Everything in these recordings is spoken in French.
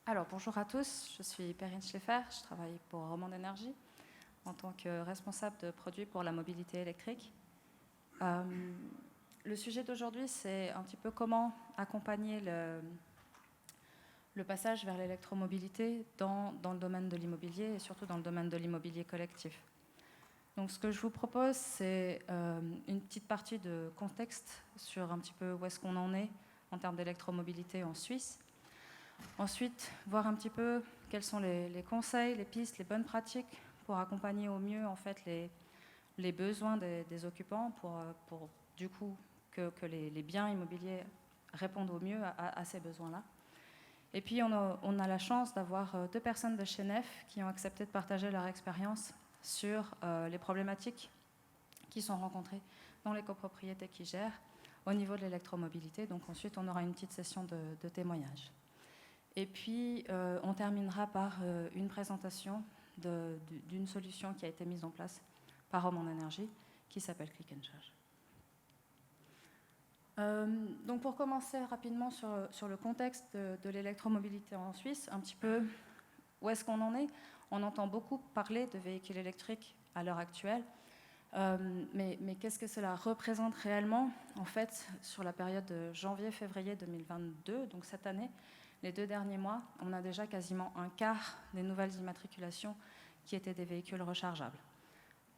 Alors, bonjour à tous, je suis Perrine Schleffer, je travaille pour Romande Énergie en tant que responsable de produits pour la mobilité électrique. Le sujet d'aujourd'hui, c'est un petit peu comment accompagner le passage vers l'électromobilité dans le domaine de l'immobilier et surtout dans le domaine de l'immobilier collectif. Donc, ce que je vous propose, c'est une petite partie de contexte sur un petit peu où est-ce qu'on en est en termes d'électromobilité en Suisse. Ensuite, voir un petit peu quels sont les conseils, les pistes, les bonnes pratiques pour accompagner au mieux en fait, les besoins des occupants pour du coup que les biens immobiliers répondent au mieux à ces besoins-là. Et puis on a la chance d'avoir 2 personnes de chez NEF qui ont accepté de partager leur expérience sur les problématiques qui sont rencontrées dans les copropriétés qui gèrent au niveau de l'électromobilité. Donc ensuite on aura une petite session de témoignages. Et puis, on terminera par une présentation d'une solution qui a été mise en place par Romande Énergie, qui s'appelle Click and Charge. Donc, pour commencer rapidement sur le contexte de l'électromobilité en Suisse, un petit peu où est-ce qu'on en est. On entend beaucoup parler de véhicules électriques à l'heure actuelle, mais qu'est-ce que cela représente réellement? En fait, sur la période de janvier-février 2022, donc cette année, les 2 derniers mois, on a déjà quasiment un quart des nouvelles immatriculations qui étaient des véhicules rechargeables.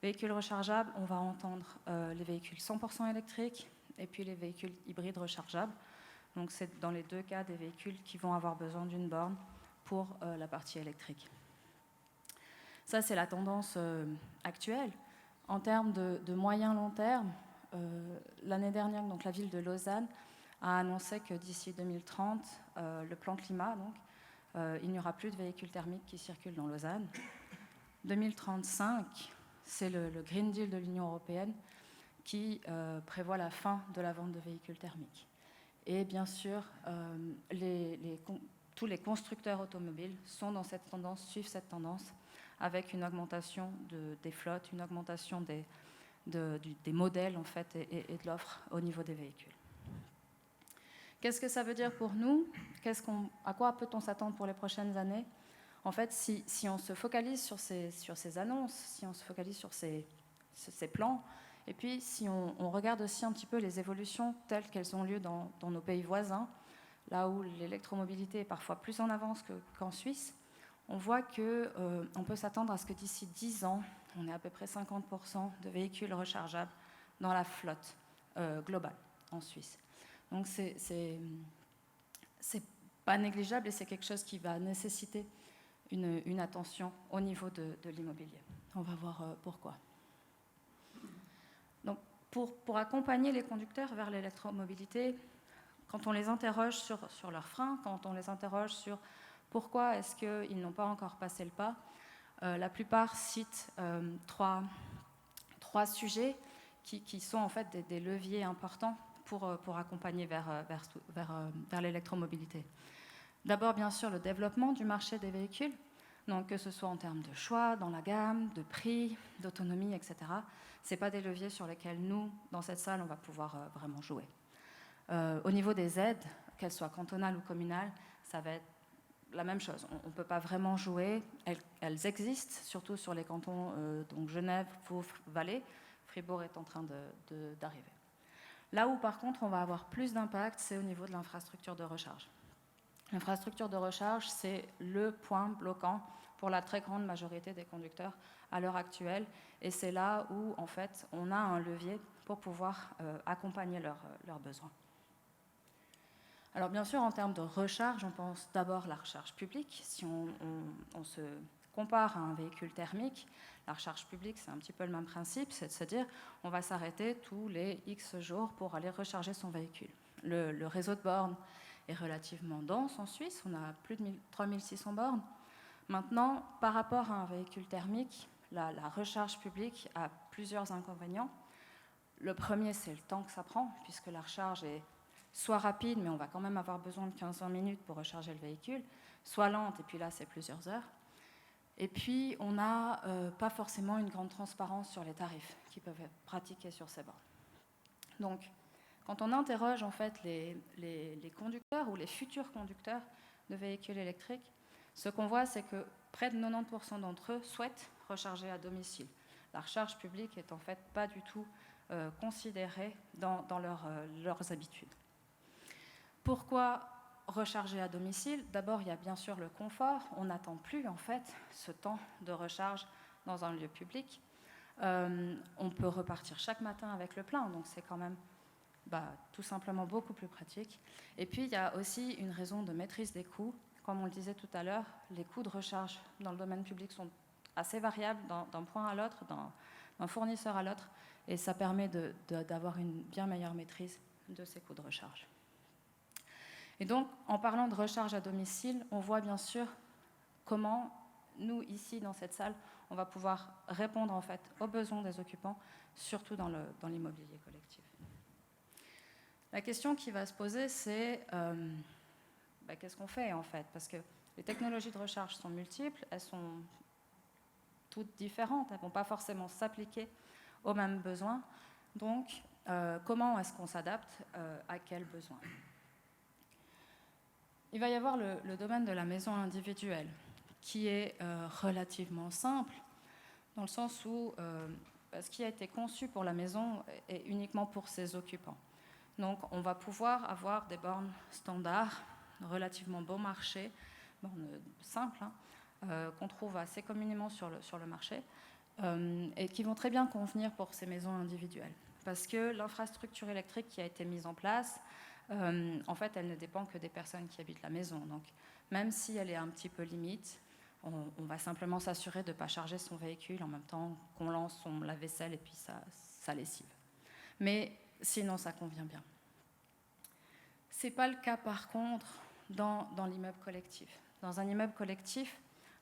Véhicules rechargeables, on va entendre les véhicules 100% électriques et puis les véhicules hybrides rechargeables. Donc c'est dans les 2 cas des véhicules qui vont avoir besoin d'une borne pour la partie électrique. Ça, c'est la tendance actuelle. En termes de moyen long terme, l'année dernière, donc, la ville de Lausanne a annoncé que d'ici 2030, le plan climat, donc, il n'y aura plus de véhicules thermiques qui circulent dans Lausanne. 2035, c'est le Green Deal de l'Union européenne qui prévoit la fin de la vente de véhicules thermiques. Et bien sûr, tous les constructeurs automobiles sont dans cette tendance, suivent cette tendance, avec une augmentation des flottes, une augmentation des modèles en fait, et de l'offre au niveau des véhicules. Qu'est-ce que ça veut dire pour nous? À quoi peut-on s'attendre pour les prochaines années? En fait, si on se focalise sur ces annonces, si on se focalise sur ces plans, et puis si on regarde aussi un petit peu les évolutions telles qu'elles ont lieu dans nos pays voisins, là où l'électromobilité est parfois plus en avance qu'en Suisse, on voit qu'on peut s'attendre à ce que d'ici 10 ans, on ait à peu près 50% de véhicules rechargeables dans la flotte globale en Suisse. Donc c'est pas négligeable et c'est quelque chose qui va nécessiter une attention au niveau de l'immobilier. On va voir pourquoi. Donc pour accompagner les conducteurs vers l'électromobilité, quand on les interroge sur leurs freins, quand on les interroge sur pourquoi est-ce qu'ils n'ont pas encore passé le pas, la plupart citent trois sujets qui sont en fait des leviers importants pour accompagner vers l'électromobilité. D'abord, bien sûr, le développement du marché des véhicules, donc que ce soit en termes de choix, dans la gamme, de prix, d'autonomie, etc. Ce n'est pas des leviers sur lesquels nous, dans cette salle, on va pouvoir vraiment jouer. Au niveau des aides, qu'elles soient cantonales ou communales, ça va être la même chose. On ne peut pas vraiment jouer. Elles existent, surtout sur les cantons donc Genève, Vaud, Valais. Fribourg est en train d'arriver. Là où, par contre, on va avoir plus d'impact, c'est au niveau de l'infrastructure de recharge. L'infrastructure de recharge, c'est le point bloquant pour la très grande majorité des conducteurs à l'heure actuelle. Et c'est là où, en fait, on a un levier pour pouvoir accompagner leurs besoins. Alors, bien sûr, en termes de recharge, on pense d'abord à la recharge publique. Si on se compare à un véhicule thermique, la recharge publique, c'est un petit peu le même principe, c'est de se dire on va s'arrêter tous les X jours pour aller recharger son véhicule. Le réseau de bornes est relativement dense en Suisse, on a plus de 3600 bornes. Maintenant, par rapport à un véhicule thermique, la recharge publique a plusieurs inconvénients. Le premier, c'est le temps que ça prend, puisque la recharge est soit rapide, mais on va quand même avoir besoin de 15-20 minutes pour recharger le véhicule, soit lente, et puis là, c'est plusieurs heures. Et puis, on n'a pas forcément une grande transparence sur les tarifs qui peuvent être pratiqués sur ces bornes. Donc, quand on interroge en fait les conducteurs ou les futurs conducteurs de véhicules électriques, ce qu'on voit, c'est que près de 90% d'entre eux souhaitent recharger à domicile. La recharge publique n'est en fait pas du tout considérée dans leurs habitudes. Pourquoi recharger à domicile? D'abord, il y a bien sûr le confort. On n'attend plus en fait ce temps de recharge dans un lieu public. On peut repartir chaque matin avec le plein, donc c'est quand même tout simplement beaucoup plus pratique. Et puis, il y a aussi une raison de maîtrise des coûts. Comme on le disait tout à l'heure, les coûts de recharge dans le domaine public sont assez variables d'un point à l'autre, d'un fournisseur à l'autre, et ça permet d'avoir une bien meilleure maîtrise de ces coûts de recharge. Et donc, en parlant de recharge à domicile, on voit bien sûr comment, nous, ici, dans cette salle, on va pouvoir répondre en fait aux besoins des occupants, surtout dans l'immobilier collectif. La question qui va se poser, c'est qu'est-ce qu'on fait en fait? Parce que les technologies de recharge sont multiples, elles sont toutes différentes, elles ne vont pas forcément s'appliquer aux mêmes besoins. Donc, comment est-ce qu'on s'adapte à quels besoins? Il va y avoir le domaine de la maison individuelle, qui est relativement simple, dans le sens où ce qui a été conçu pour la maison est uniquement pour ses occupants. Donc, on va pouvoir avoir des bornes standards, relativement bon marché, bornes simples, qu'on trouve assez communément sur le marché, et qui vont très bien convenir pour ces maisons individuelles. Parce que l'infrastructure électrique qui a été mise en place, en fait, elle ne dépend que des personnes qui habitent la maison. Donc, même si elle est un petit peu limite, on va simplement s'assurer de ne pas charger son véhicule en même temps qu'on lance son lave-vaisselle et puis sa lessive. Mais sinon, ça convient bien. Ce n'est pas le cas, par contre, dans l'immeuble collectif. Dans un immeuble collectif,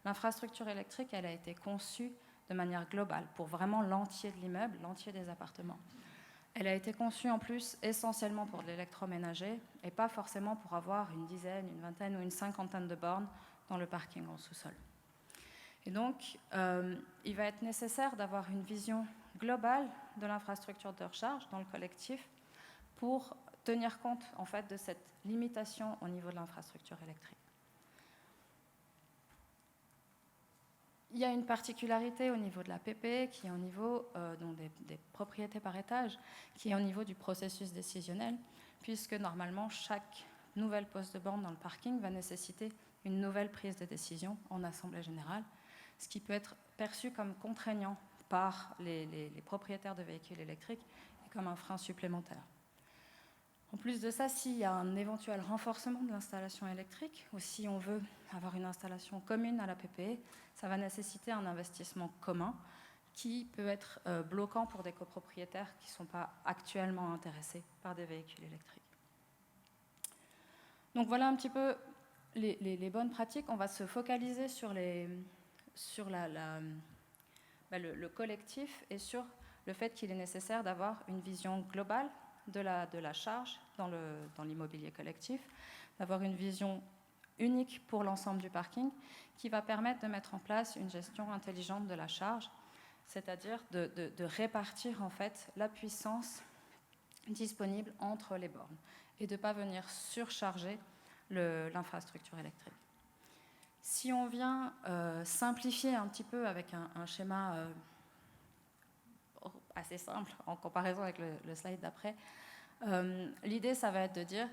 l'infrastructure électrique, elle a été conçue de manière globale pour vraiment l'entier de l'immeuble, l'entier des appartements. Elle a été conçue en plus essentiellement pour de l'électroménager et pas forcément pour avoir une dizaine, une vingtaine ou une cinquantaine de bornes dans le parking en sous-sol. Et donc, il va être nécessaire d'avoir une vision globale de l'infrastructure de recharge dans le collectif pour tenir compte en fait de cette limitation au niveau de l'infrastructure électrique. Il y a une particularité au niveau de la PP qui est au niveau donc des propriétés par étage, qui est au niveau du processus décisionnel, puisque normalement chaque nouvelle poste de borne dans le parking va nécessiter une nouvelle prise de décision en assemblée générale, ce qui peut être perçu comme contraignant par les propriétaires de véhicules électriques et comme un frein supplémentaire. En plus de ça, s'il y a un éventuel renforcement de l'installation électrique, ou si on veut avoir une installation commune à la PPE, ça va nécessiter un investissement commun qui peut être bloquant pour des copropriétaires qui ne sont pas actuellement intéressés par des véhicules électriques. Donc voilà un petit peu les bonnes pratiques. On va se focaliser sur le collectif et sur le fait qu'il est nécessaire d'avoir une vision globale de la charge dans l'immobilier collectif, d'avoir une vision unique pour l'ensemble du parking qui va permettre de mettre en place une gestion intelligente de la charge, c'est-à-dire de répartir en fait la puissance disponible entre les bornes et de ne pas venir surcharger l'infrastructure électrique. Si on vient simplifier un petit peu avec un schéma assez simple en comparaison avec le slide d'après, l'idée, ça va être de dire,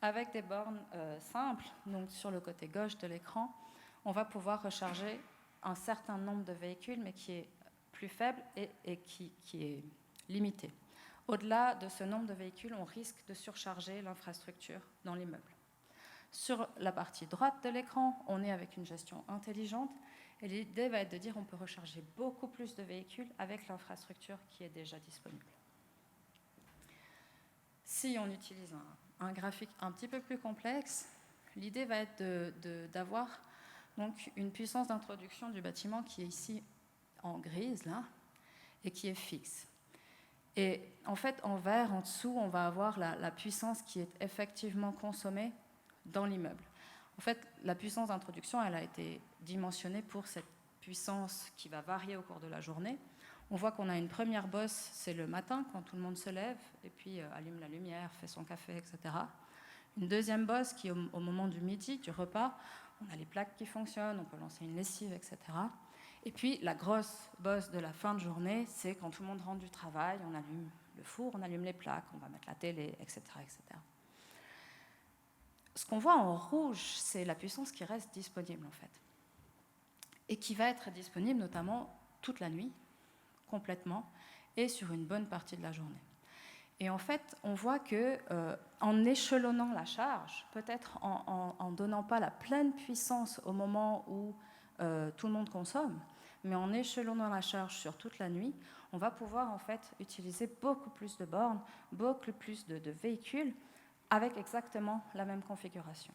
avec des bornes simples, donc sur le côté gauche de l'écran, on va pouvoir recharger un certain nombre de véhicules, mais qui est plus faible et qui est limité. Au-delà de ce nombre de véhicules, on risque de surcharger l'infrastructure dans l'immeuble. Sur la partie droite de l'écran, on est avec une gestion intelligente et l'idée va être de dire qu'on peut recharger beaucoup plus de véhicules avec l'infrastructure qui est déjà disponible. Si on utilise un graphique un petit peu plus complexe, l'idée va être d'avoir donc une puissance d'introduction du bâtiment qui est ici en grise, là, et qui est fixe. Et en fait, en vert, en dessous, on va avoir la puissance qui est effectivement consommée dans l'immeuble. En fait, la puissance d'introduction, elle a été dimensionnée pour cette puissance qui va varier au cours de la journée. On voit qu'on a une première bosse, c'est le matin, quand tout le monde se lève, et puis allume la lumière, fait son café, etc. Une deuxième bosse qui, au moment du midi, du repas, on a les plaques qui fonctionnent, on peut lancer une lessive, etc. Et puis la grosse bosse de la fin de journée, c'est quand tout le monde rentre du travail, on allume le four, on allume les plaques, on va mettre la télé, etc., etc. Ce qu'on voit en rouge, c'est la puissance qui reste disponible en fait. Et qui va être disponible notamment toute la nuit, complètement, et sur une bonne partie de la journée. Et en fait, on voit qu'en échelonnant la charge, peut-être en donnant pas la pleine puissance au moment où tout le monde consomme, mais en échelonnant la charge sur toute la nuit, on va pouvoir en fait utiliser beaucoup plus de bornes, beaucoup plus de véhicules, avec exactement la même configuration.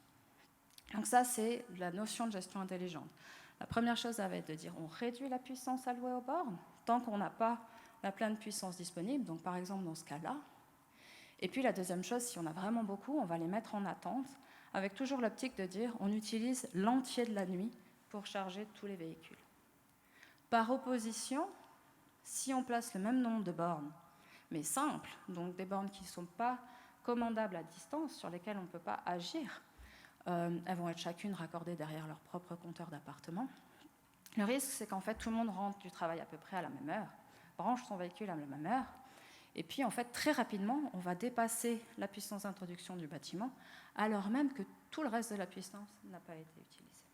Donc ça, c'est la notion de gestion intelligente. La première chose, ça va être de dire on réduit la puissance allouée aux bornes tant qu'on n'a pas la pleine puissance disponible, donc par exemple dans ce cas-là. Et puis la deuxième chose, si on a vraiment beaucoup, on va les mettre en attente, avec toujours l'optique de dire on utilise l'entier de la nuit pour charger tous les véhicules. Par opposition, si on place le même nombre de bornes, mais simples, donc des bornes qui ne sont pas commandables à distance, sur lesquelles on ne peut pas agir, elles vont être chacune raccordées derrière leur propre compteur d'appartement. Le risque, c'est qu'en fait, tout le monde rentre du travail à peu près à la même heure, branche son véhicule à la même heure, et puis en fait, très rapidement, on va dépasser la puissance d'introduction du bâtiment, alors même que tout le reste de la puissance n'a pas été utilisé.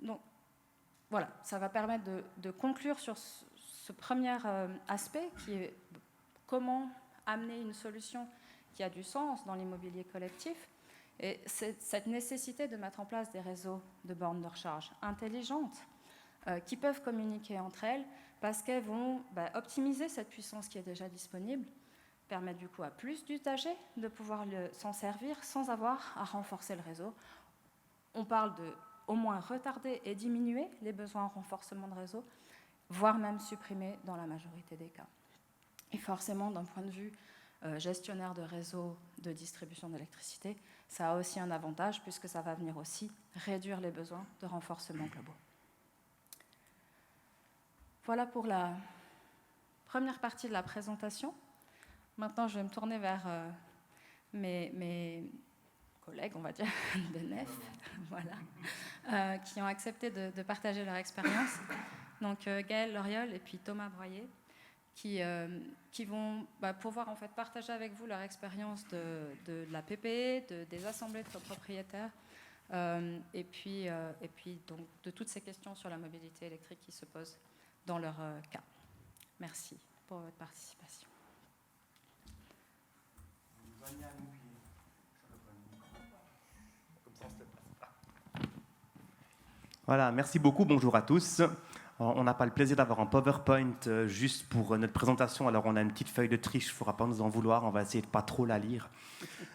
Donc, voilà, ça va permettre de conclure sur ce premier aspect, qui est comment amener une solution qui a du sens dans l'immobilier collectif, et c'est cette nécessité de mettre en place des réseaux de bornes de recharge intelligentes qui peuvent communiquer entre elles parce qu'elles vont optimiser cette puissance qui est déjà disponible, permettre du coup à plus d'usagers de pouvoir s'en servir sans avoir à renforcer le réseau. On parle de au moins retarder et diminuer les besoins en renforcement de réseau, voire même supprimer dans la majorité des cas. Et forcément, d'un point de vue gestionnaire de réseau de distribution d'électricité, ça a aussi un avantage puisque ça va venir aussi réduire les besoins de renforcement globaux. Voilà pour la première partie de la présentation. Maintenant, je vais me tourner vers mes collègues, on va dire, de NEF, voilà, qui ont accepté de partager leur expérience. Donc Gaëlle Loriol et puis Thomas Broyer, qui vont pouvoir en fait partager avec vous leur expérience de la PPE, des assemblées de copropriétaires, et puis donc de toutes ces questions sur la mobilité électrique qui se posent dans leur cas. Merci pour votre participation. Voilà, merci beaucoup, bonjour à tous. On n'a pas le plaisir d'avoir un PowerPoint juste pour notre présentation, alors on a une petite feuille de triche, il ne faudra pas nous en vouloir, on va essayer de ne pas trop la lire.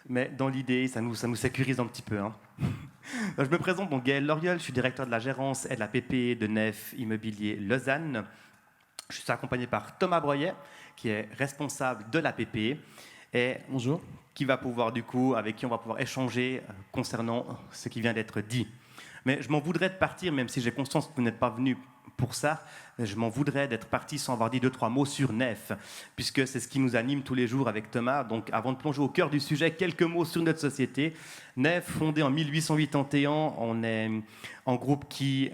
Mais dans l'idée, ça nous sécurise un petit peu. Hein. Je me présente, donc Gaëlle Loriol, je suis directeur de la gérance et de la PPE de NEF Immobilier Lausanne. Je suis accompagné par Thomas Broyer, qui est responsable de la PPE. Et bonjour. Avec qui on va pouvoir échanger concernant ce qui vient d'être dit. Mais je m'en voudrais de partir, même si j'ai conscience que vous n'êtes pas venu pour ça, je m'en voudrais d'être parti sans avoir dit 2-3 mots sur NEF, puisque c'est ce qui nous anime tous les jours avec Thomas. Donc avant de plonger au cœur du sujet, quelques mots sur notre société. NEF, fondée en 1881, on est un groupe qui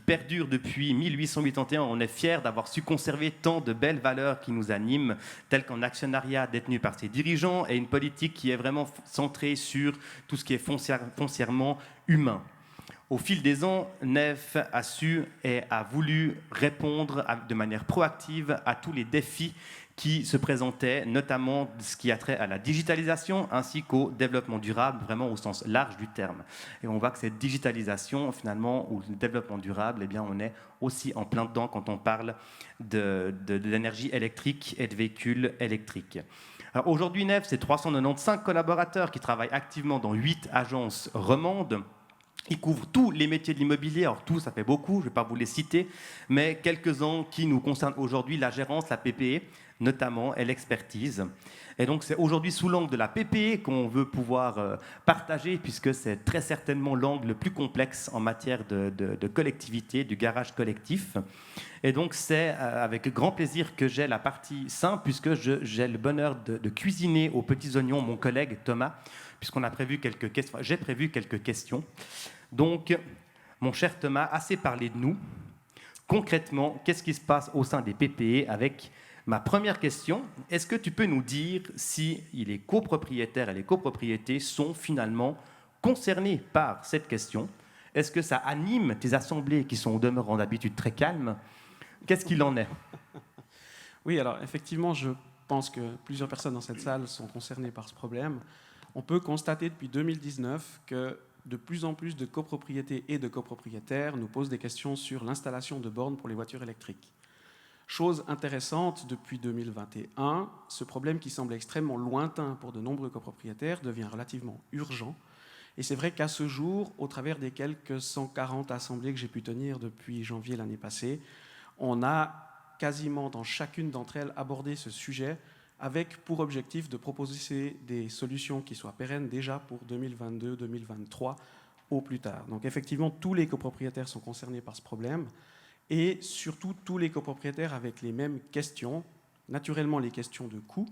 perdure depuis 1881. On est fiers d'avoir su conserver tant de belles valeurs qui nous animent, telles qu'un actionnariat détenu par ses dirigeants et une politique qui est vraiment centrée sur tout ce qui est foncièrement humain. Au fil des ans, NEF a su et a voulu répondre de manière proactive à tous les défis qui se présentaient, notamment ce qui a trait à la digitalisation ainsi qu'au développement durable, vraiment au sens large du terme. Et on voit que cette digitalisation, finalement, ou le développement durable, eh bien, on est aussi en plein dedans quand on parle de l'énergie électrique et de véhicules électriques. Alors aujourd'hui, NEF, c'est 395 collaborateurs qui travaillent activement dans 8 agences romandes. Ils couvrent tous les métiers de l'immobilier, alors tout, ça fait beaucoup, je ne vais pas vous les citer, mais quelques-uns qui nous concernent aujourd'hui, la gérance, la PPE, notamment, et l'expertise. Et donc c'est aujourd'hui sous l'angle de la PPE qu'on veut pouvoir partager, puisque c'est très certainement l'angle le plus complexe en matière de collectivité, du garage collectif. Et donc c'est avec grand plaisir que j'ai la partie simple, puisque j'ai le bonheur de cuisiner aux petits oignons mon collègue Thomas, puisqu'on a prévu quelques questions. J'ai prévu quelques questions. Donc, mon cher Thomas, assez parlé de nous. Concrètement, qu'est-ce qui se passe au sein des PPE avec ma première question? Est-ce que tu peux nous dire si les copropriétaires et les copropriétés sont finalement concernés par cette question? Est-ce que ça anime tes assemblées qui sont au demeurant d'habitude très calmes? Qu'est-ce qu'il en est? Oui, alors effectivement, je pense que plusieurs personnes dans cette salle sont concernées par ce problème. On peut constater depuis 2019 que de plus en plus de copropriétés et de copropriétaires nous posent des questions sur l'installation de bornes pour les voitures électriques. Chose intéressante, depuis 2021, ce problème qui semble extrêmement lointain pour de nombreux copropriétaires devient relativement urgent. Et c'est vrai qu'à ce jour, au travers des quelques 140 assemblées que j'ai pu tenir depuis janvier l'année passée, on a quasiment dans chacune d'entre elles abordé ce sujet avec pour objectif de proposer des solutions qui soient pérennes déjà pour 2022-2023 au plus tard. Donc effectivement, tous les copropriétaires sont concernés par ce problème et surtout tous les copropriétaires avec les mêmes questions, naturellement les questions de coût,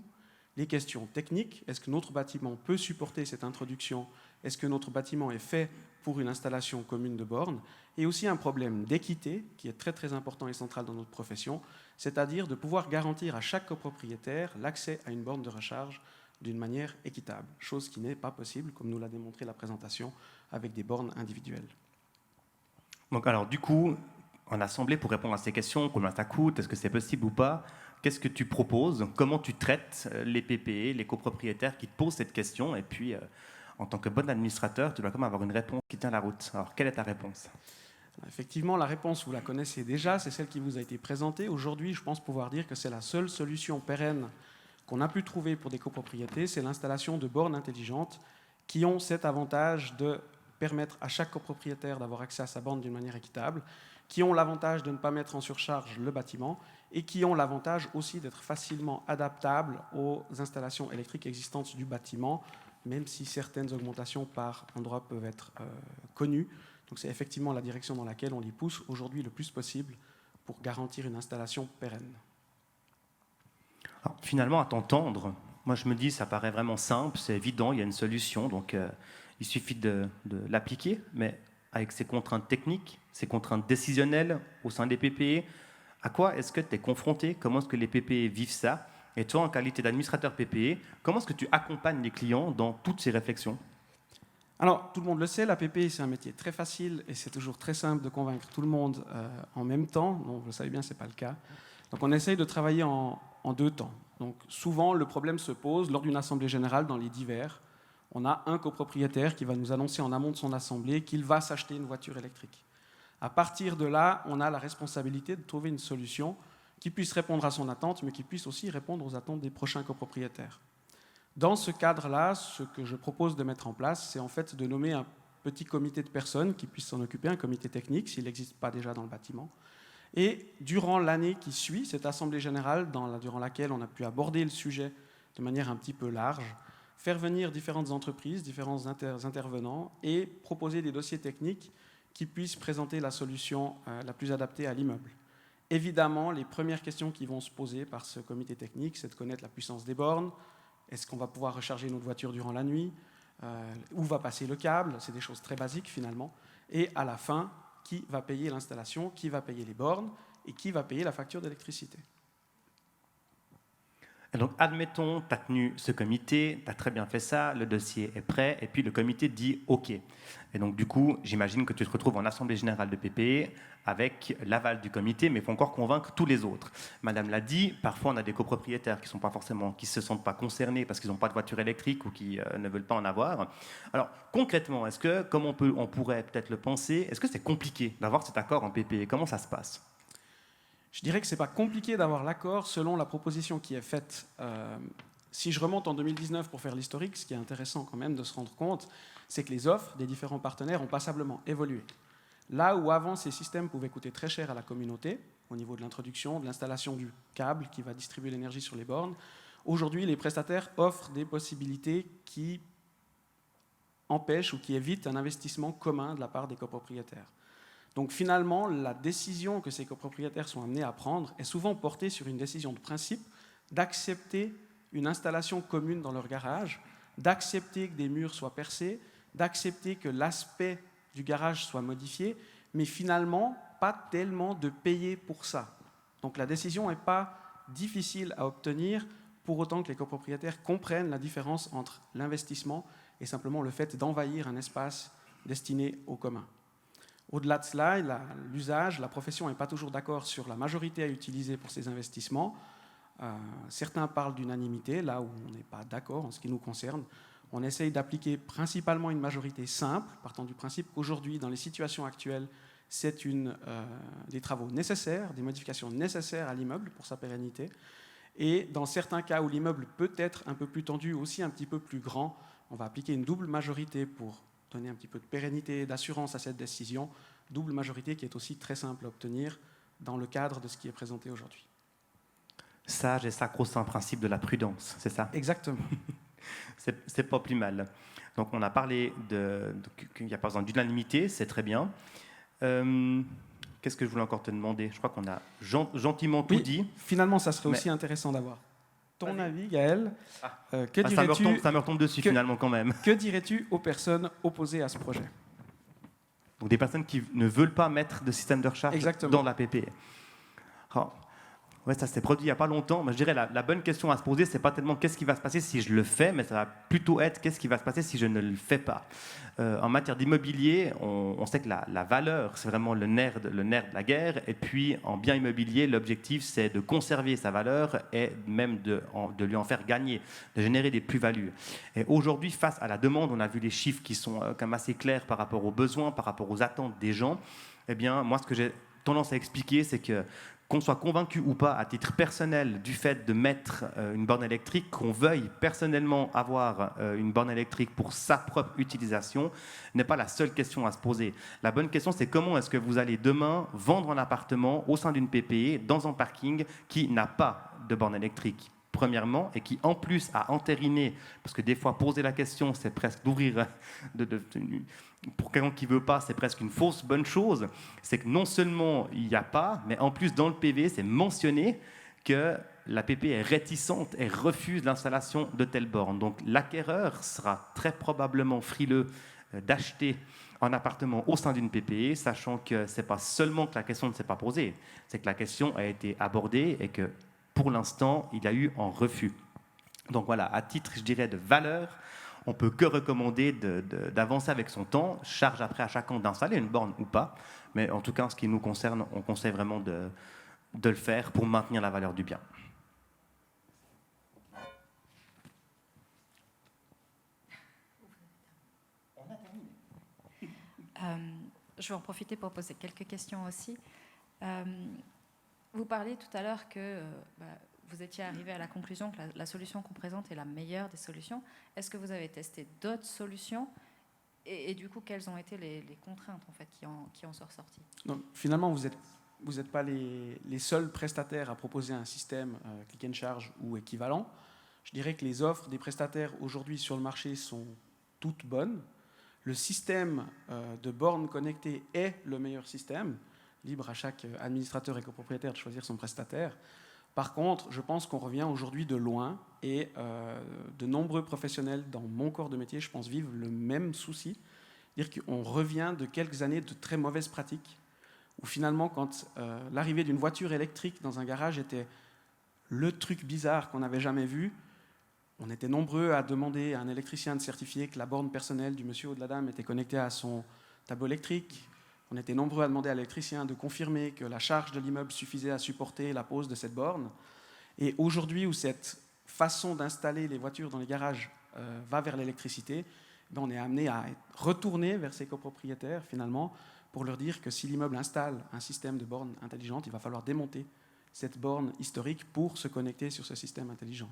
les questions techniques, est-ce que notre bâtiment peut supporter cette introduction, est-ce que notre bâtiment est fait pour une installation commune de bornes, et aussi un problème d'équité qui est très très important et central dans notre profession, c'est-à-dire de pouvoir garantir à chaque copropriétaire l'accès à une borne de recharge d'une manière équitable, chose qui n'est pas possible, comme nous l'a démontré la présentation, avec des bornes individuelles. Donc alors du coup, en assemblée, pour répondre à ces questions, combien ça coûte, est-ce que c'est possible ou pas, qu'est-ce que tu proposes, comment tu traites les PPE, les copropriétaires qui te posent cette question, et puis en tant que bon administrateur, tu dois quand même avoir une réponse qui tient la route. Alors quelle est ta réponse? Effectivement, la réponse, vous la connaissez déjà, c'est celle qui vous a été présentée. Aujourd'hui, je pense pouvoir dire que c'est la seule solution pérenne qu'on a pu trouver pour des copropriétés, c'est l'installation de bornes intelligentes qui ont cet avantage de permettre à chaque copropriétaire d'avoir accès à sa borne d'une manière équitable, qui ont l'avantage de ne pas mettre en surcharge le bâtiment et qui ont l'avantage aussi d'être facilement adaptables aux installations électriques existantes du bâtiment, même si certaines augmentations par endroit peuvent être connues. Donc c'est effectivement la direction dans laquelle on les pousse aujourd'hui le plus possible pour garantir une installation pérenne. Alors, finalement, à t'entendre, moi je me dis ça paraît vraiment simple, c'est évident, il y a une solution, donc il suffit de l'appliquer, mais avec ces contraintes techniques, ces contraintes décisionnelles au sein des PPE, à quoi est-ce que tu es confronté? Comment est-ce que les PPE vivent ça? Et toi, en qualité d'administrateur PPE, comment est-ce que tu accompagnes les clients dans toutes ces réflexions? Alors, tout le monde le sait, la PPE, c'est un métier très facile et c'est toujours très simple de convaincre tout le monde en même temps. Donc, vous le savez bien, ce n'est pas le cas. Donc, on essaye de travailler en 2 temps. Donc, souvent, le problème se pose lors d'une assemblée générale dans les divers. On a un copropriétaire qui va nous annoncer en amont de son assemblée qu'il va s'acheter une voiture électrique. À partir de là, on a la responsabilité de trouver une solution qui puisse répondre à son attente, mais qui puisse aussi répondre aux attentes des prochains copropriétaires. Dans ce cadre-là, ce que je propose de mettre en place, c'est en fait de nommer un petit comité de personnes qui puisse s'en occuper, un comité technique, s'il n'existe pas déjà dans le bâtiment. Et durant l'année qui suit, cette assemblée générale, durant laquelle on a pu aborder le sujet de manière un petit peu large, faire venir différentes entreprises, différents intervenants et proposer des dossiers techniques qui puissent présenter la solution la plus adaptée à l'immeuble. Évidemment, les premières questions qui vont se poser par ce comité technique, c'est de connaître la puissance des bornes. Est-ce qu'on va pouvoir recharger notre voiture durant la nuit? Où va passer le câble? C'est des choses très basiques finalement. Et à la fin, qui va payer l'installation? Qui va payer les bornes? Et qui va payer la facture d'électricité? Et donc, admettons, tu as tenu ce comité, tu as très bien fait ça, le dossier est prêt, et puis le comité dit OK. Et donc, du coup, j'imagine que tu te retrouves en assemblée générale de PPE avec l'aval du comité, mais il faut encore convaincre tous les autres. Madame l'a dit, parfois on a des copropriétaires qui ne se sentent pas concernés parce qu'ils n'ont pas de voiture électrique ou qui ne veulent pas en avoir. Alors, concrètement, est-ce que, comme on pourrait peut-être le penser, est-ce que c'est compliqué d'avoir cet accord en PPE? Comment ça se passe? Je dirais que ce n'est pas compliqué d'avoir l'accord selon la proposition qui est faite. Si je remonte en 2019 pour faire l'historique, ce qui est intéressant quand même de se rendre compte, c'est que les offres des différents partenaires ont passablement évolué. Là où avant ces systèmes pouvaient coûter très cher à la communauté, au niveau de l'introduction, de l'installation du câble qui va distribuer l'énergie sur les bornes, aujourd'hui les prestataires offrent des possibilités qui empêchent ou qui évitent un investissement commun de la part des copropriétaires. Donc finalement, la décision que ces copropriétaires sont amenés à prendre est souvent portée sur une décision de principe d'accepter une installation commune dans leur garage, d'accepter que des murs soient percés, d'accepter que l'aspect du garage soit modifié, mais finalement, pas tellement de payer pour ça. Donc la décision n'est pas difficile à obtenir, pour autant que les copropriétaires comprennent la différence entre l'investissement et simplement le fait d'envahir un espace destiné au commun. Au-delà de cela, l'usage, la profession n'est pas toujours d'accord sur la majorité à utiliser pour ces investissements. Certains parlent d'unanimité, là où on n'est pas d'accord en ce qui nous concerne. On essaye d'appliquer principalement une majorité simple, partant du principe qu'aujourd'hui, dans les situations actuelles, c'est des travaux nécessaires, des modifications nécessaires à l'immeuble pour sa pérennité. Et dans certains cas où l'immeuble peut être un peu plus tendu, aussi un petit peu plus grand, on va appliquer une double majorité pour donner un petit peu de pérennité et d'assurance à cette décision, double majorité qui est aussi très simple à obtenir dans le cadre de ce qui est présenté aujourd'hui. Sage et sacro-saint principe de la prudence, c'est ça? Exactement. C'est pas plus mal. Donc on a parlé qu'il n'y a pas besoin d'unanimité, c'est très bien. Qu'est-ce que je voulais encore te demander? Je crois qu'on a gentiment tout dit. Finalement, ça serait aussi intéressant d'avoir ton avis, Gaël. Ça me retombe dessus finalement quand même. Que dirais-tu aux personnes opposées à ce projet? Donc des personnes qui ne veulent pas mettre de système de recharge dans la PPE. Ouais, ça s'est produit il n'y a pas longtemps. Mais je dirais la bonne question à se poser, c'est pas tellement qu'est-ce qui va se passer si je le fais, mais ça va plutôt être qu'est-ce qui va se passer si je ne le fais pas. En matière d'immobilier, on sait que la valeur, c'est vraiment le nerf de la guerre. Et puis, en bien immobilier, l'objectif, c'est de conserver sa valeur et même de lui en faire gagner, de générer des plus-values. Et aujourd'hui, face à la demande, on a vu les chiffres qui sont quand même assez clairs par rapport aux besoins, par rapport aux attentes des gens. Eh bien, moi, ce que j'ai tendance à expliquer, c'est que qu'on soit convaincu ou pas à titre personnel du fait de mettre une borne électrique, qu'on veuille personnellement avoir une borne électrique pour sa propre utilisation, n'est pas la seule question à se poser. La bonne question, c'est comment est-ce que vous allez demain vendre un appartement au sein d'une PPE dans un parking qui n'a pas de borne électrique, premièrement, et qui en plus a entériné, parce que des fois poser la question, c'est presque d'ouvrir, pour quelqu'un qui ne veut pas, c'est presque une fausse bonne chose, c'est que non seulement il n'y a pas, mais en plus dans le PV, c'est mentionné que la PP est réticente et refuse l'installation de telles bornes. Donc l'acquéreur sera très probablement frileux d'acheter un appartement au sein d'une PPE, sachant que ce n'est pas seulement que la question ne s'est pas posée, c'est que la question a été abordée et que pour l'instant, il y a eu un refus. Donc voilà, à titre, je dirais, de valeur, on ne peut que recommander d'avancer avec son temps, charge après à chacun d'installer une borne ou pas, mais en tout cas, en ce qui nous concerne, on conseille vraiment de le faire pour maintenir la valeur du bien. Je vais en profiter pour poser quelques questions aussi. Vous parliez tout à l'heure que vous étiez arrivé à la conclusion que la solution qu'on présente est la meilleure des solutions. Est-ce que vous avez testé d'autres solutions et du coup, quelles ont été les contraintes en fait, qui en sont ressorties? Donc, finalement, vous n'êtes pas les seuls prestataires à proposer un système click and charge ou équivalent. Je dirais que les offres des prestataires aujourd'hui sur le marché sont toutes bonnes. Le système de bornes connectées est le meilleur système. Libre à chaque administrateur et copropriétaire de choisir son prestataire. Par contre, je pense qu'on revient aujourd'hui de loin et de nombreux professionnels dans mon corps de métier, je pense, vivent le même souci. C'est-à-dire qu'on revient de quelques années de très mauvaises pratiques où finalement, quand l'arrivée d'une voiture électrique dans un garage était le truc bizarre qu'on n'avait jamais vu, on était nombreux à demander à un électricien de certifier que la borne personnelle du monsieur ou de la dame était connectée à son tableau électrique. On était nombreux à demander à l'électricien de confirmer que la charge de l'immeuble suffisait à supporter la pose de cette borne. Et aujourd'hui, où cette façon d'installer les voitures dans les garages va vers l'électricité, on est amené à retourner vers ces copropriétaires, finalement, pour leur dire que si l'immeuble installe un système de bornes intelligentes, il va falloir démonter cette borne historique pour se connecter sur ce système intelligent.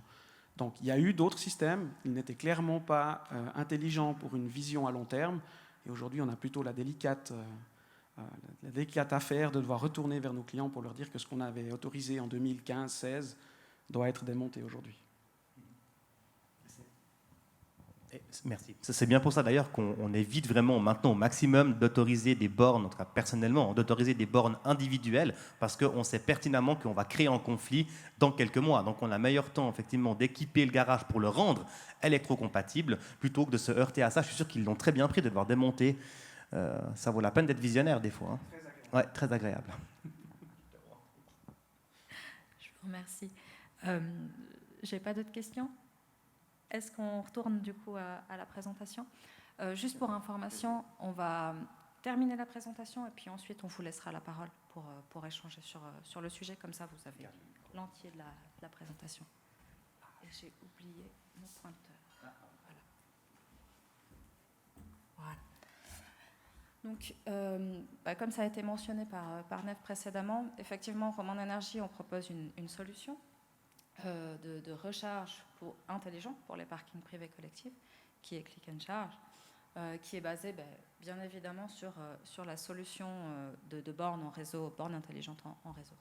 Donc il y a eu d'autres systèmes, ils n'étaient clairement pas intelligents pour une vision à long terme, et aujourd'hui on a plutôt la délicate la délicate affaire de devoir retourner vers nos clients pour leur dire que ce qu'on avait autorisé en 2015-16 doit être démonté aujourd'hui. Merci. C'est bien pour ça d'ailleurs qu'on évite vraiment maintenant au maximum d'autoriser des bornes, en tout cas personnellement, d'autoriser des bornes individuelles parce qu'on sait pertinemment qu'on va créer un conflit dans quelques mois. Donc on a meilleur temps effectivement d'équiper le garage pour le rendre électrocompatible plutôt que de se heurter à ça. Je suis sûr qu'ils l'ont très bien pris de devoir démonter. Ça vaut la peine d'être visionnaire des fois. Hein. Ouais, très agréable. Je vous remercie. J'ai pas d'autres questions. Est-ce qu'on retourne du coup à la présentation ? Juste pour information, on va terminer la présentation et puis ensuite on vous laissera la parole pour échanger sur le sujet. Comme ça, vous avez l'entier de la présentation. Et j'ai oublié mon pointeur. Voilà. Donc, comme ça a été mentionné par Neve précédemment, effectivement, Romande Énergie, on propose une solution de recharge intelligent pour les parkings privés collectifs, qui est Click and Charge, qui est basée bien évidemment sur la solution de bornes en réseau, bornes intelligentes en réseau.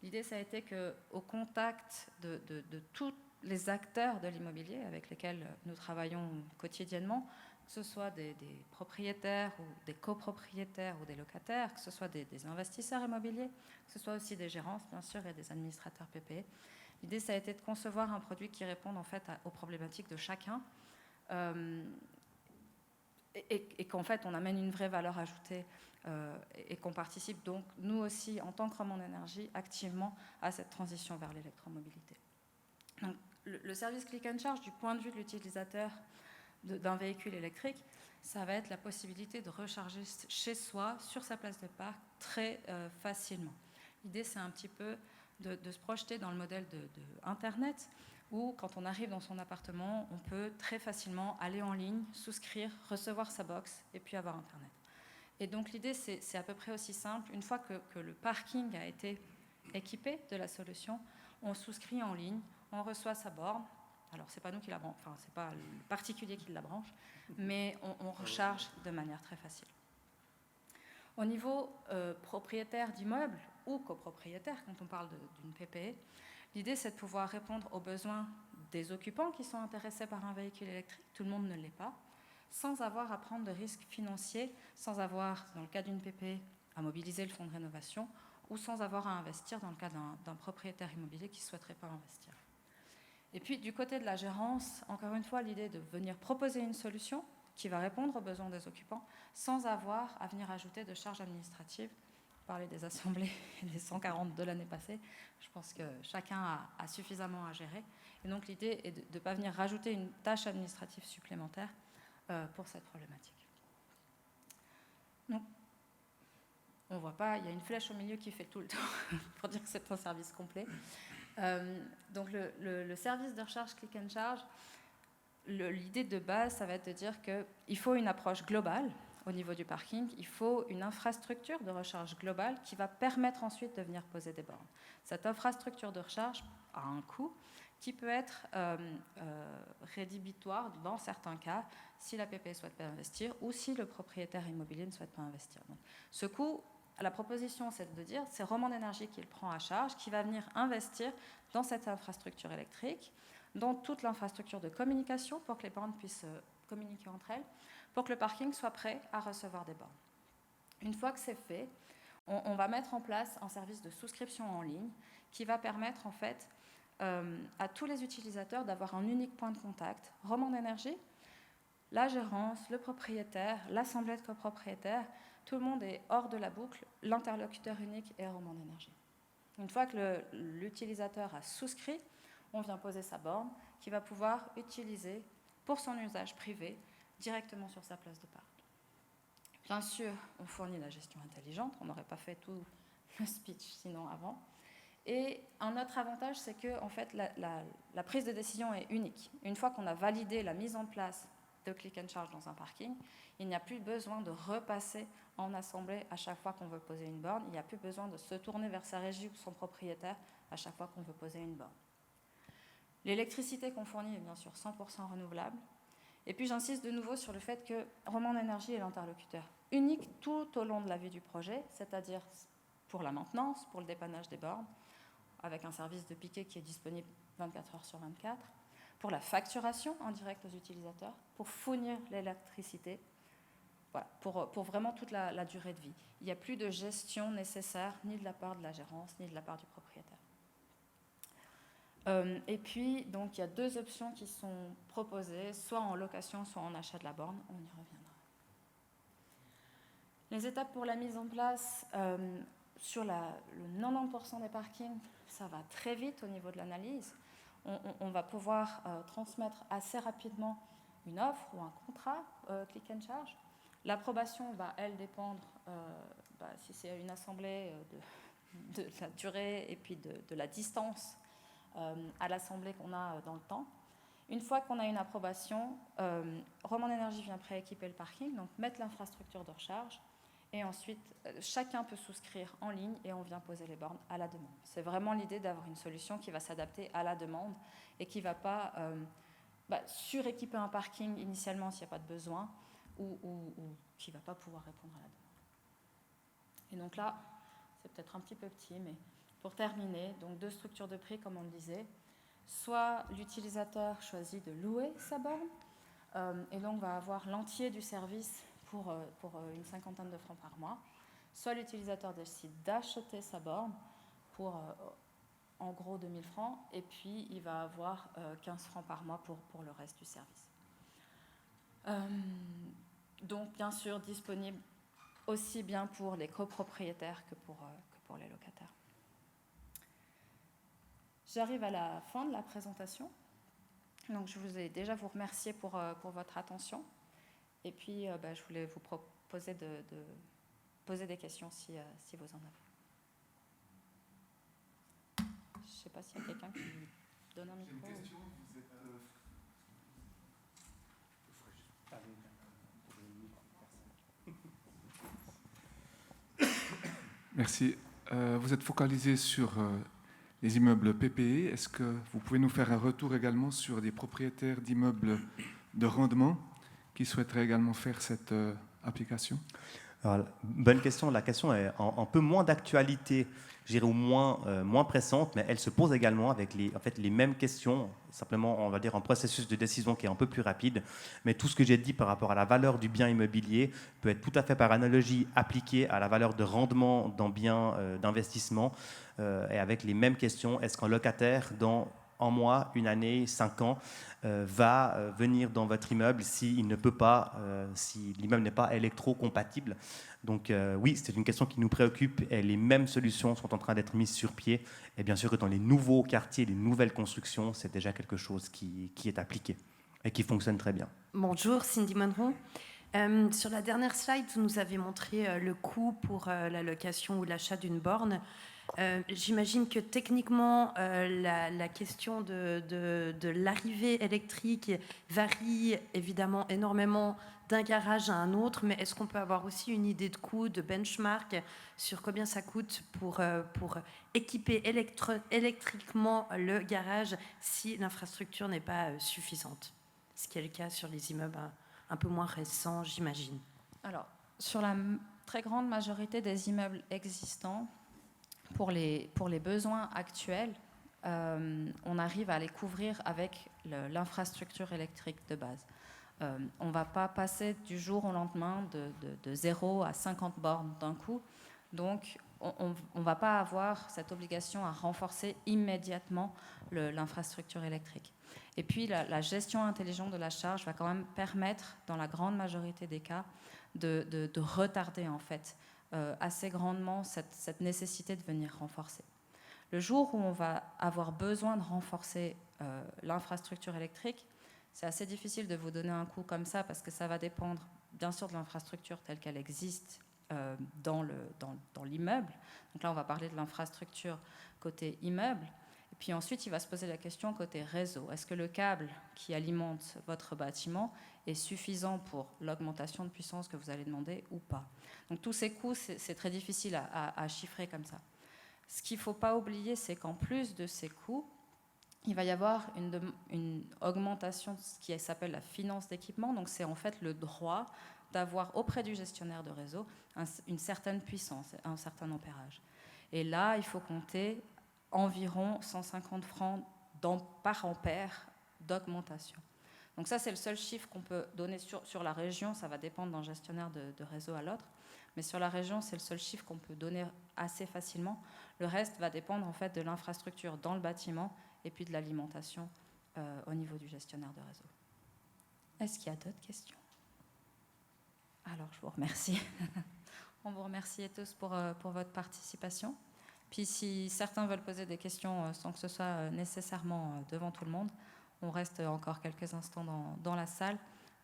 L'idée, ça a été qu'au contact de tous les acteurs de l'immobilier avec lesquels nous travaillons quotidiennement, que ce soit des propriétaires ou des copropriétaires ou des locataires, que ce soit des investisseurs immobiliers, que ce soit aussi des gérances, bien sûr, et des administrateurs PPE. L'idée, ça a été de concevoir un produit qui réponde en fait aux problématiques de chacun et qu'en fait, on amène une vraie valeur ajoutée et qu'on participe donc, nous aussi, en tant que Romande Énergie, activement à cette transition vers l'électromobilité. Donc, le service Click and Charge, du point de vue de l'utilisateur d'un véhicule électrique, ça va être la possibilité de recharger chez soi, sur sa place de parc, très facilement. L'idée, c'est un petit peu de se projeter dans le modèle de Internet, où quand on arrive dans son appartement, on peut très facilement aller en ligne, souscrire, recevoir sa box et puis avoir Internet. Et donc l'idée, c'est à peu près aussi simple. Une fois que le parking a été équipé de la solution, on souscrit en ligne, on reçoit sa borne. Alors, c'est pas nous qui la branche, enfin, c'est pas le particulier qui la branche, mais on recharge de manière très facile. Au niveau propriétaire d'immeubles ou copropriétaire, quand on parle d'une PPE, l'idée, c'est de pouvoir répondre aux besoins des occupants qui sont intéressés par un véhicule électrique, tout le monde ne l'est pas, sans avoir à prendre de risques financiers, sans avoir, dans le cas d'une PPE, à mobiliser le fonds de rénovation, ou sans avoir à investir dans le cas d'un propriétaire immobilier qui ne souhaiterait pas investir. Et puis, du côté de la gérance, encore une fois, l'idée de venir proposer une solution qui va répondre aux besoins des occupants sans avoir à venir ajouter de charges administratives. Parler des assemblées et des 140 de l'année passée, je pense que chacun a suffisamment à gérer. Et donc l'idée est de ne pas venir rajouter une tâche administrative supplémentaire pour cette problématique. Donc, on ne voit pas, il y a une flèche au milieu qui fait tout le tour pour dire que c'est un service complet. Donc le service de recharge Click and Charge, l'idée de base, ça va être de dire qu'il faut une approche globale au niveau du parking, il faut une infrastructure de recharge globale qui va permettre ensuite de venir poser des bornes. Cette infrastructure de recharge a un coût qui peut être rédhibitoire dans certains cas si la PPE ne souhaite pas investir ou si le propriétaire immobilier ne souhaite pas investir. Donc, ce coût, la proposition, c'est de dire c'est Romande Énergie qui le prend à charge, qui va venir investir dans cette infrastructure électrique, dans toute l'infrastructure de communication pour que les bornes puissent communiquer entre elles, pour que le parking soit prêt à recevoir des bornes. Une fois que c'est fait, on va mettre en place un service de souscription en ligne qui va permettre en fait à tous les utilisateurs d'avoir un unique point de contact. Romande Énergie, la gérance, le propriétaire, l'assemblée de copropriétaires, tout le monde est hors de la boucle, l'interlocuteur unique est Romande Énergie. Une fois que l'utilisateur a souscrit, on vient poser sa borne qu'il va pouvoir utiliser pour son usage privé directement sur sa place de parc. Bien sûr, on fournit la gestion intelligente, on n'aurait pas fait tout le speech sinon avant. Et un autre avantage, c'est que en fait, la prise de décision est unique. Une fois qu'on a validé la mise en place de Click and Charge dans un parking, il n'y a plus besoin de repasser en assemblée à chaque fois qu'on veut poser une borne. Il n'y a plus besoin de se tourner vers sa régie ou son propriétaire à chaque fois qu'on veut poser une borne. L'électricité qu'on fournit est bien sûr 100% renouvelable. Et puis j'insiste de nouveau sur le fait que Romande Énergie est l'interlocuteur unique tout au long de la vie du projet, c'est-à-dire pour la maintenance, pour le dépannage des bornes, avec un service de piquet qui est disponible 24 heures sur 24, pour la facturation en direct aux utilisateurs, pour fournir l'électricité, voilà, pour vraiment toute la durée de vie. Il n'y a plus de gestion nécessaire, ni de la part de la gérance, ni de la part du propriétaire. Et puis, donc, il y a 2 options qui sont proposées, soit en location, soit en achat de la borne. On y reviendra. Les étapes pour la mise en place, sur le 90% des parkings, ça va très vite au niveau de l'analyse. On va pouvoir transmettre assez rapidement une offre ou un contrat click and charge. L'approbation va, elle, dépendre, si c'est une assemblée, de la durée et puis de la distance à l'assemblée qu'on a dans le temps. Une fois qu'on a une approbation, Romande Énergie vient prééquiper le parking, donc mettre l'infrastructure de recharge, et ensuite chacun peut souscrire en ligne et on vient poser les bornes à la demande. C'est vraiment l'idée d'avoir une solution qui va s'adapter à la demande et qui ne va pas suréquiper un parking initialement s'il n'y a pas de besoin ou qui ne va pas pouvoir répondre à la demande. Et donc là, c'est peut-être un petit peu petit, mais pour terminer, donc 2 structures de prix, comme on le disait. Soit l'utilisateur choisit de louer sa borne, et donc va avoir l'entier du service pour une 50aine de francs par mois. Soit l'utilisateur décide d'acheter sa borne pour en gros 2000 francs, et puis il va avoir 15 francs par mois pour le reste du service. Donc bien sûr disponible aussi bien pour les copropriétaires que pour les locataires. J'arrive à la fin de la présentation. Donc, je vous ai déjà vous remercier pour votre attention. Et puis, je voulais vous proposer de poser des questions si vous en avez. Je ne sais pas s'il y a quelqu'un qui donne un micro. J'ai une question. Vous êtes, Merci. Vous êtes focalisé sur les immeubles PPE. Est-ce que vous pouvez nous faire un retour également sur des propriétaires d'immeubles de rendement qui souhaiteraient également faire cette application? Alors, bonne question. La question est un peu moins d'actualité, je dirais, ou moins pressante, mais elle se pose également avec les mêmes questions, simplement, on va dire, un processus de décision qui est un peu plus rapide. Mais tout ce que j'ai dit par rapport à la valeur du bien immobilier peut être tout à fait par analogie appliqué à la valeur de rendement d'un bien d'investissement, et avec les mêmes questions. Est-ce qu'un locataire, dans un mois, une année, 5 ans, va venir dans votre immeuble s'il ne peut pas, si l'immeuble n'est pas électro-compatible? Donc oui, c'est une question qui nous préoccupe et les mêmes solutions sont en train d'être mises sur pied. Et bien sûr que dans les nouveaux quartiers, les nouvelles constructions, c'est déjà quelque chose qui est appliqué et qui fonctionne très bien. Bonjour, Cindy Monroe. Sur la dernière slide, vous nous avez montré le coût pour la location ou l'achat d'une borne. J'imagine que techniquement, la question de l'arrivée électrique varie évidemment énormément d'un garage à un autre, mais est-ce qu'on peut avoir aussi une idée de coût, de benchmark sur combien ça coûte pour équiper électriquement le garage si l'infrastructure n'est pas suffisante? Ce qui est le cas sur les immeubles un peu moins récents, j'imagine. Alors, sur la très grande majorité des immeubles existants, pour les besoins actuels, on arrive à les couvrir avec l'infrastructure électrique de base. On ne va pas passer du jour au lendemain de 0 à 50 bornes d'un coup. Donc, on ne va pas avoir cette obligation à renforcer immédiatement l'infrastructure électrique. Et puis, la gestion intelligente de la charge va quand même permettre, dans la grande majorité des cas, de retarder en fait assez grandement cette nécessité de venir renforcer. Le jour où on va avoir besoin de renforcer l'infrastructure électrique, c'est assez difficile de vous donner un coût comme ça parce que ça va dépendre bien sûr de l'infrastructure telle qu'elle existe dans l'immeuble. Donc là, on va parler de l'infrastructure côté immeuble. Et puis ensuite, il va se poser la question côté réseau. Est-ce que le câble qui alimente votre bâtiment est suffisant pour l'augmentation de puissance que vous allez demander ou pas? Donc tous ces coûts, c'est très difficile à chiffrer comme ça. Ce qu'il ne faut pas oublier, c'est qu'en plus de ces coûts, il va y avoir une augmentation de ce qui s'appelle la finance d'équipement. Donc c'est en fait le droit d'avoir auprès du gestionnaire de réseau une certaine puissance, un certain ampérage. Et là, il faut compter environ 150 francs par ampère d'augmentation. Donc ça, c'est le seul chiffre qu'on peut donner sur la région. Ça va dépendre d'un gestionnaire de réseau à l'autre. Mais sur la région, c'est le seul chiffre qu'on peut donner assez facilement. Le reste va dépendre en fait de l'infrastructure dans le bâtiment et puis de l'alimentation au niveau du gestionnaire de réseau. Est-ce qu'il y a d'autres questions? Alors, je vous remercie. On vous remercie tous pour votre participation. Puis si certains veulent poser des questions sans que ce soit nécessairement devant tout le monde, on reste encore quelques instants dans la salle.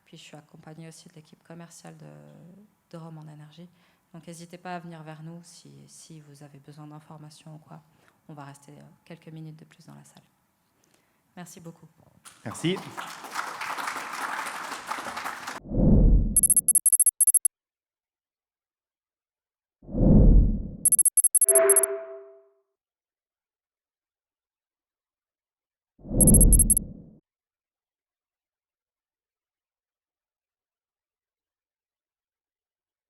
Puis je suis accompagnée aussi de l'équipe commerciale de Romande Énergie. Donc n'hésitez pas à venir vers nous si vous avez besoin d'informations ou quoi. On va rester quelques minutes de plus dans la salle. Merci beaucoup. Merci.